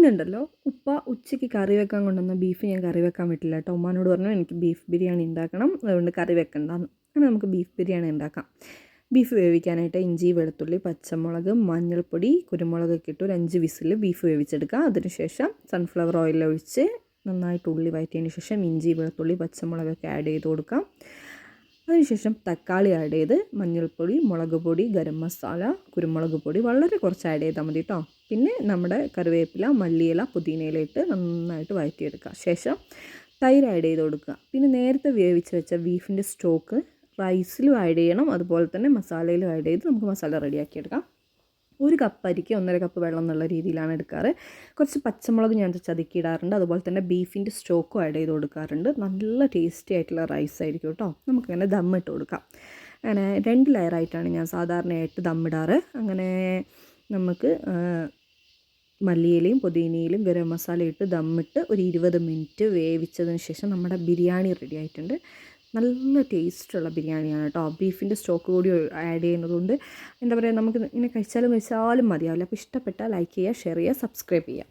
പിന്നുണ്ടല്ലോ ഉച്ചയ്ക്ക് കറി വെക്കാൻ കൊണ്ടുവന്ന ബീഫ് ഞാൻ കറി വെക്കാൻ വിട്ടില്ല കേട്ടോ. ഉമ്മാനോട് പറഞ്ഞു എനിക്ക് ബീഫ് ബിരിയാണി ഉണ്ടാക്കണം, അതുകൊണ്ട് കറി വെക്കണ്ടെന്ന്. അങ്ങനെ നമുക്ക് ബീഫ് ബിരിയാണി ഉണ്ടാക്കാം. ബീഫ് വേവിക്കാനായിട്ട് ഇഞ്ചി, വെളുത്തുള്ളി, പച്ചമുളക്, മഞ്ഞൾപ്പൊടി, കുരുമുളകൊക്കെ ഇട്ട് ഒരു 5 വിസിൽ ബീഫ് വേവിച്ചെടുക്കുക. അതിനുശേഷം സൺഫ്ലവർ ഓയിൽ ഒഴിച്ച് നന്നായിട്ട് ഉള്ളി വഴറ്റിയതിന് ശേഷം ഇഞ്ചി, വെളുത്തുള്ളി, പച്ചമുളകൊക്കെ ആഡ് ചെയ്ത് കൊടുക്കാം. അതിനുശേഷം തക്കാളി ആഡ് ചെയ്ത് മഞ്ഞൾപ്പൊടി, മുളക് പൊടി, ഗരം മസാല, കുരുമുളക് പൊടി വളരെ കുറച്ച് ആഡ് ചെയ്താൽ മതി കേട്ടോ. പിന്നെ നമ്മുടെ കറിവേപ്പില, മല്ലിയില, പുതിനയില ഇട്ട് നന്നായിട്ട് വഴറ്റിയെടുക്കുക. ശേഷം തൈര് ആഡ് ചെയ്ത് കൊടുക്കുക. പിന്നെ നേരത്തെ വേവിച്ച് വെച്ച ബീഫിൻ്റെ സ്റ്റോക്ക് റൈസിലും ആഡ് ചെയ്യണം, അതുപോലെ തന്നെ മസാലയിലും ആഡ് ചെയ്ത് നമുക്ക് മസാല റെഡിയാക്കിയെടുക്കാം. 1 കപ്പ് അരിക്ക് 1.5 കപ്പ് വെള്ളം എന്നുള്ള രീതിയിലാണ് എടുക്കാറ്. കുറച്ച് പച്ചമുളക് ഞാൻ ചതുക്കിയിടാറുണ്ട്, അതുപോലെ തന്നെ ബീഫിൻ്റെ സ്റ്റോക്കും ആഡ് ചെയ്ത് കൊടുക്കാറുണ്ട്. നല്ല ടേസ്റ്റി ആയിട്ടുള്ള റൈസ് ആയിരിക്കും കേട്ടോ. നമുക്കങ്ങനെ ദമ്മിട്ട് കൊടുക്കാം. അങ്ങനെ 2 ലെയറായിട്ടാണ് ഞാൻ സാധാരണയായിട്ട് ദമ്മിടാറ്. അങ്ങനെ നമുക്ക് മല്ലിയിലയും പുതിനയിലും ഗരം മസാല ഇട്ട് ദമ്മിട്ട് ഒരു 20 മിനിറ്റ് വേവിച്ചതിന് ശേഷം നമ്മുടെ ബിരിയാണി റെഡി ആയിട്ടുണ്ട്. നല്ല ടേസ്റ്റുള്ള ബിരിയാണിയാണ് കേട്ടോ. ബീഫിൻ്റെ സ്റ്റോക്ക് കൂടി ആഡ് ചെയ്യുന്നതുകൊണ്ട് എന്താ പറയുക, നമുക്ക് ഇങ്ങനെ കഴിച്ചാലും മതിയാവില്ല. അപ്പോൾ ഇഷ്ടപ്പെട്ടാൽ ലൈക്ക് ചെയ്യുക, ഷെയർ ചെയ്യുക, സബ്സ്ക്രൈബ് ചെയ്യുക.